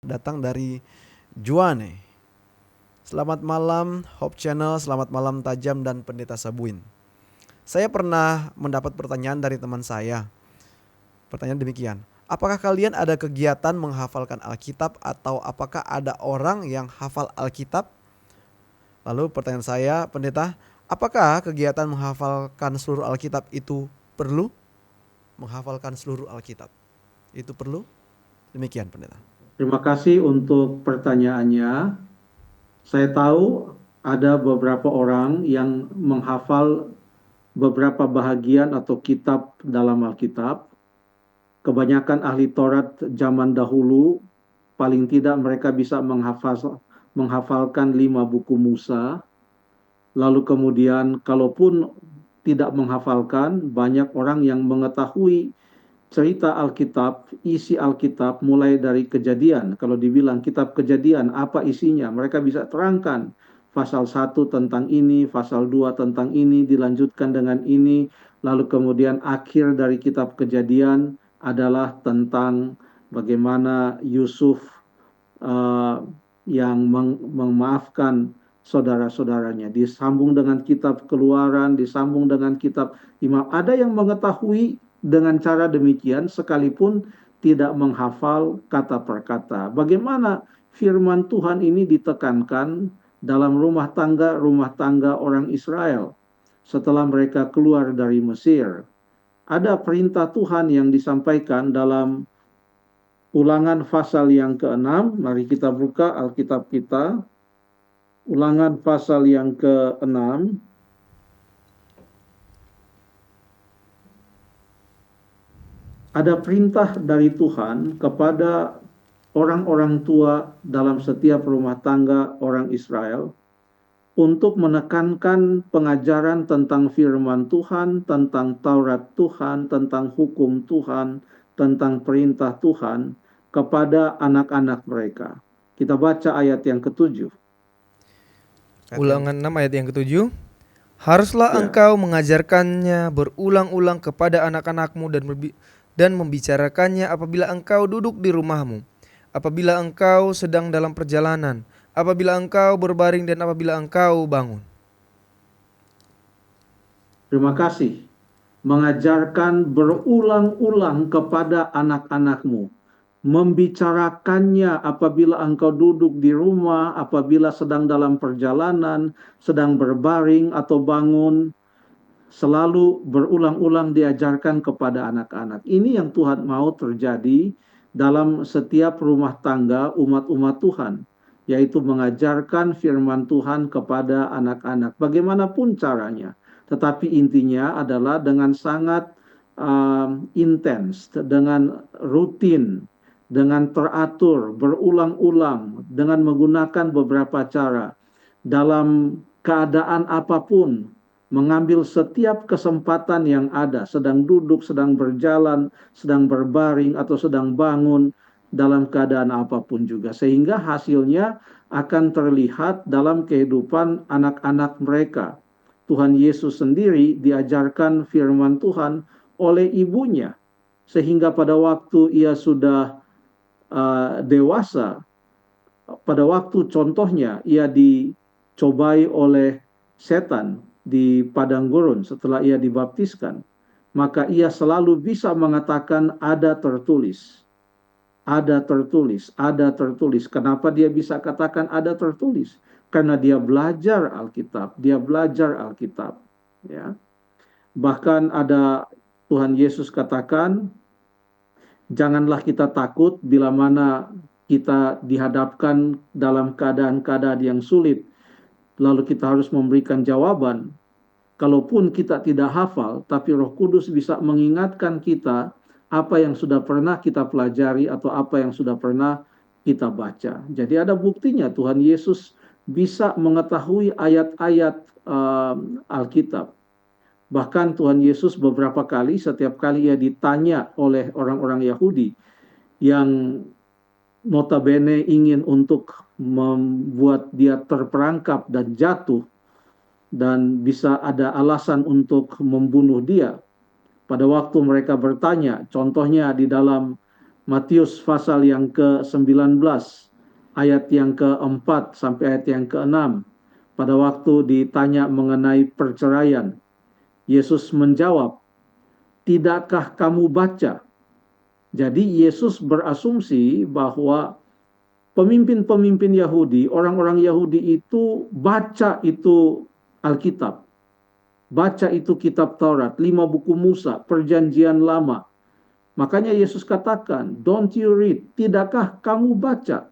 datang dari Juane. Selamat malam Hope Channel, selamat malam Tajam dan Pendeta Sabuin. Saya pernah mendapat pertanyaan dari teman saya. Pertanyaan demikian, apakah kalian ada kegiatan menghafalkan Alkitab atau apakah ada orang yang hafal Alkitab? Lalu pertanyaan saya, Pendeta, apakah kegiatan menghafalkan seluruh Alkitab itu perlu? Menghafalkan seluruh Alkitab itu perlu? Demikian, Pendeta. Terima kasih untuk pertanyaannya. Saya tahu ada beberapa orang yang menghafal beberapa bahagian atau kitab dalam Alkitab. Kebanyakan ahli Taurat zaman dahulu, paling tidak mereka bisa menghafalkan 5 buku Musa. Lalu kemudian kalaupun tidak menghafalkan, banyak orang yang mengetahui cerita Alkitab, isi Alkitab mulai dari Kejadian. Kalau dibilang kitab Kejadian, apa isinya? Mereka bisa terangkan. Pasal 1 tentang ini, pasal 2 tentang ini, dilanjutkan dengan ini. Lalu kemudian akhir dari kitab Kejadian adalah tentang bagaimana Yusuf yang memaafkan saudara-saudaranya. Disambung dengan kitab Keluaran, disambung dengan kitab Imam. Ada yang mengetahui dengan cara demikian sekalipun tidak menghafal kata per kata. Bagaimana firman Tuhan ini ditekankan dalam rumah tangga orang Israel setelah mereka keluar dari Mesir. Ada perintah Tuhan yang disampaikan dalam Ulangan pasal yang ke-6. Mari kita buka Alkitab kita. Ulangan pasal yang ke-6. Ada perintah dari Tuhan kepada orang-orang tua dalam setiap rumah tangga orang Israel untuk menekankan pengajaran tentang firman Tuhan, tentang Taurat Tuhan, tentang hukum Tuhan, tentang perintah Tuhan kepada anak-anak mereka. Kita baca ayat yang ke-7. Ulangan 6 ayat yang ke-7. Haruslah engkau mengajarkannya berulang-ulang kepada anak-anakmu dan membicarakannya apabila engkau duduk di rumahmu, apabila engkau sedang dalam perjalanan, apabila engkau berbaring dan apabila engkau bangun. Terima kasih. Mengajarkan berulang-ulang kepada anak-anakmu. Membicarakannya apabila engkau duduk di rumah, apabila sedang dalam perjalanan, sedang berbaring atau bangun. Selalu berulang-ulang diajarkan kepada anak-anak. Ini yang Tuhan mau terjadi dalam setiap rumah tangga umat-umat Tuhan, yaitu mengajarkan firman Tuhan kepada anak-anak. Bagaimanapun caranya, tetapi intinya adalah dengan sangat intens, dengan rutin, dengan teratur, berulang-ulang, dengan menggunakan beberapa cara. Dalam keadaan apapun, mengambil setiap kesempatan yang ada, sedang duduk, sedang berjalan, sedang berbaring, atau sedang bangun, dalam keadaan apapun juga. Sehingga hasilnya akan terlihat dalam kehidupan anak-anak mereka. Tuhan Yesus sendiri diajarkan firman Tuhan oleh ibunya. Sehingga pada waktu ia sudah dewasa, pada waktu contohnya ia dicobai oleh setan di padang gurun setelah ia dibaptiskan, maka ia selalu bisa mengatakan ada tertulis, ada tertulis, ada tertulis. Kenapa dia bisa katakan ada tertulis? Karena dia belajar Alkitab, dia belajar Alkitab. Ya. Bahkan ada Tuhan Yesus katakan, janganlah kita takut bila mana kita dihadapkan dalam keadaan-keadaan yang sulit, lalu kita harus memberikan jawaban. Kalaupun kita tidak hafal, tapi Roh Kudus bisa mengingatkan kita apa yang sudah pernah kita pelajari atau apa yang sudah pernah kita baca. Jadi ada buktinya Tuhan Yesus bisa mengetahui ayat-ayat Alkitab. Bahkan Tuhan Yesus beberapa kali, setiap kali ia ditanya oleh orang-orang Yahudi yang notabene ingin untuk membuat dia terperangkap dan jatuh, dan bisa ada alasan untuk membunuh dia. Pada waktu mereka bertanya, contohnya di dalam Matius pasal yang ke-19 ayat yang ke-4 sampai ayat yang ke-6. Pada waktu ditanya mengenai perceraian, Yesus menjawab, "Tidakkah kamu baca?" Jadi Yesus berasumsi bahwa pemimpin-pemimpin Yahudi, orang-orang Yahudi itu baca itu Alkitab. Baca itu kitab Taurat, 5 buku Musa, perjanjian lama. Makanya Yesus katakan, "Don't you read? Tidakkah kamu baca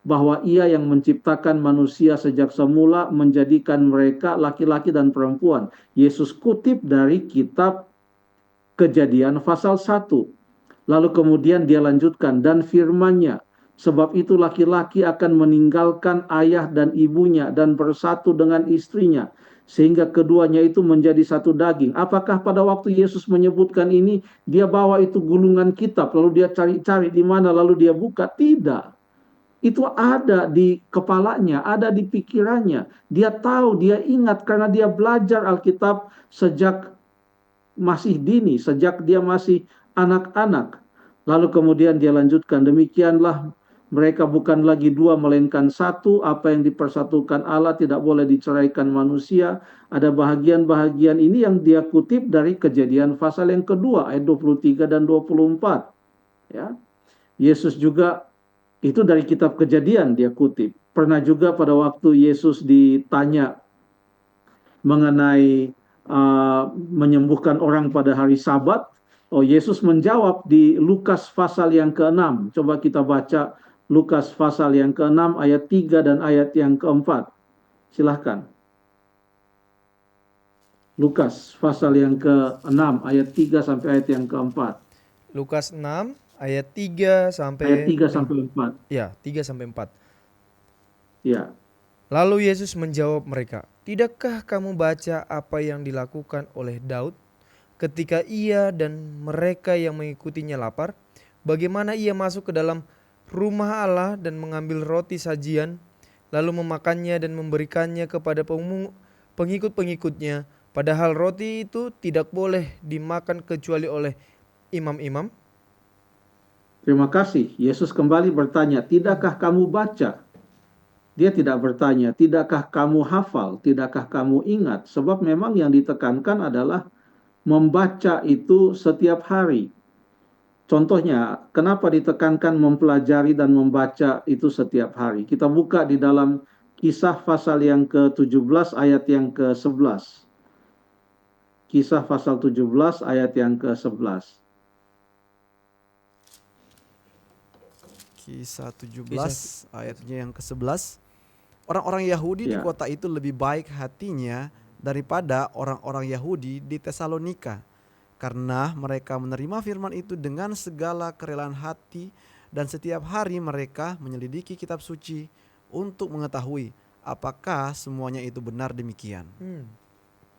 bahwa Ia yang menciptakan manusia sejak semula menjadikan mereka laki-laki dan perempuan?" Yesus kutip dari kitab Kejadian pasal 1. Lalu kemudian dia lanjutkan, "Dan firman-Nya, sebab itu laki-laki akan meninggalkan ayah dan ibunya dan bersatu dengan istrinya, sehingga keduanya itu menjadi satu daging." Apakah pada waktu Yesus menyebutkan ini, dia bawa itu gulungan kitab, lalu dia cari-cari di mana, lalu dia buka? Tidak. Itu ada di kepalanya, ada di pikirannya. Dia tahu, dia ingat karena dia belajar Alkitab sejak masih dini, sejak dia masih anak-anak. Lalu kemudian dia lanjutkan, "Demikianlah mereka bukan lagi dua melainkan satu, apa yang dipersatukan Allah tidak boleh diceraikan manusia." Ada bahagian-bahagian ini yang dia kutip dari Kejadian pasal yang kedua ayat 23 dan 24. Ya. Yesus juga itu dari kitab Kejadian dia kutip. Pernah juga pada waktu Yesus ditanya mengenai menyembuhkan orang pada hari Sabat, Yesus menjawab di Lukas pasal yang ke-6. Coba kita baca Lukas pasal yang ke-6 ayat 3 dan ayat yang ke-4. Silahkan. Lukas pasal yang ke-6 ayat 3 sampai ayat yang ke-4. Lukas 6 ayat 3 Ayat sampai 3 sampai 4. ya, 3 sampai 4. Ya. Lalu Yesus menjawab mereka, "Tidakkah kamu baca apa yang dilakukan oleh Daud ketika ia dan mereka yang mengikutinya lapar? Bagaimana ia masuk ke dalam rumah Allah dan mengambil roti sajian, lalu memakannya dan memberikannya kepada pengikut-pengikutnya, padahal roti itu tidak boleh dimakan kecuali oleh imam-imam?" Terima kasih. Yesus kembali bertanya, "Tidakkah kamu baca?" Dia tidak bertanya, "Tidakkah kamu hafal? Tidakkah kamu ingat?" Sebab memang yang ditekankan adalah membaca itu setiap hari. Contohnya, kenapa ditekankan mempelajari dan membaca itu setiap hari? Kita buka di dalam Kisah pasal yang ke-17 ayat yang ke-11. Kisah pasal 17 ayat yang ke-11. Kisah 17 ayatnya yang ke-11. Orang-orang Yahudi di Ya. kota itu lebih baik hatinya daripada orang-orang Yahudi di Tesalonika, karena mereka menerima firman itu dengan segala kerelaan hati, dan setiap hari mereka menyelidiki kitab suci untuk mengetahui apakah semuanya itu benar demikian.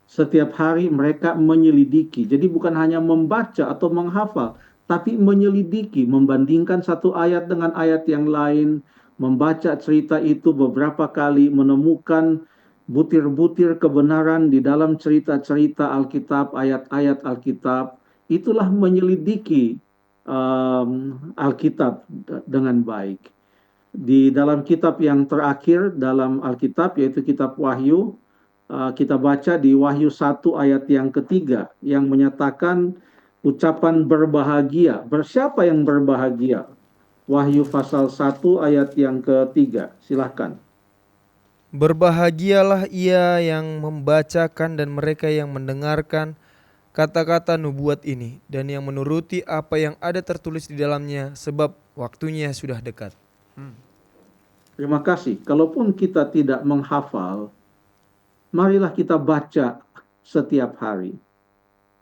Setiap hari mereka menyelidiki. Jadi bukan hanya membaca atau menghafal, tapi menyelidiki, membandingkan satu ayat dengan ayat yang lain, membaca cerita itu beberapa kali, menemukan butir-butir kebenaran di dalam cerita-cerita Alkitab, ayat-ayat Alkitab. Itulah menyelidiki Alkitab dengan baik. Di dalam kitab yang terakhir dalam Alkitab, yaitu kitab Wahyu, kita baca di Wahyu 1 ayat yang ketiga yang menyatakan ucapan berbahagia. Bersiapa yang berbahagia? Wahyu pasal 1 ayat yang ketiga. Silahkan. "Berbahagialah ia yang membacakan dan mereka yang mendengarkan kata-kata nubuat ini, dan yang menuruti apa yang ada tertulis di dalamnya, sebab waktunya sudah dekat." Terima kasih. Kalaupun kita tidak menghafal, marilah kita baca setiap hari.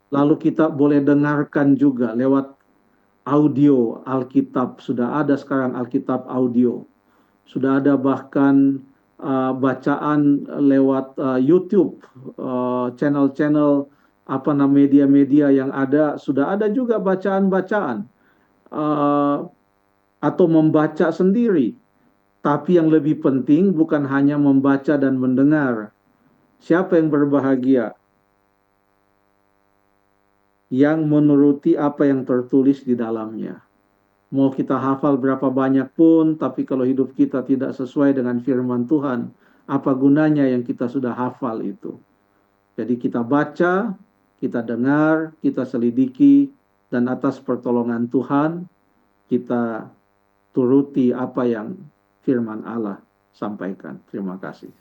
Lalu kita boleh dengarkan juga lewat audio Alkitab. Sudah ada sekarang Alkitab audio. Sudah ada bahkan bacaan lewat YouTube, channel-channel media-media yang ada. Sudah ada juga bacaan-bacaan atau membaca sendiri. Tapi yang lebih penting bukan hanya membaca dan mendengar. Siapa yang berbahagia? Yang menuruti apa yang tertulis di dalamnya. Mau kita hafal berapa banyak pun, tapi kalau hidup kita tidak sesuai dengan firman Tuhan, apa gunanya yang kita sudah hafal itu? Jadi kita baca, kita dengar, kita selidiki, dan atas pertolongan Tuhan, kita turuti apa yang firman Allah sampaikan. Terima kasih.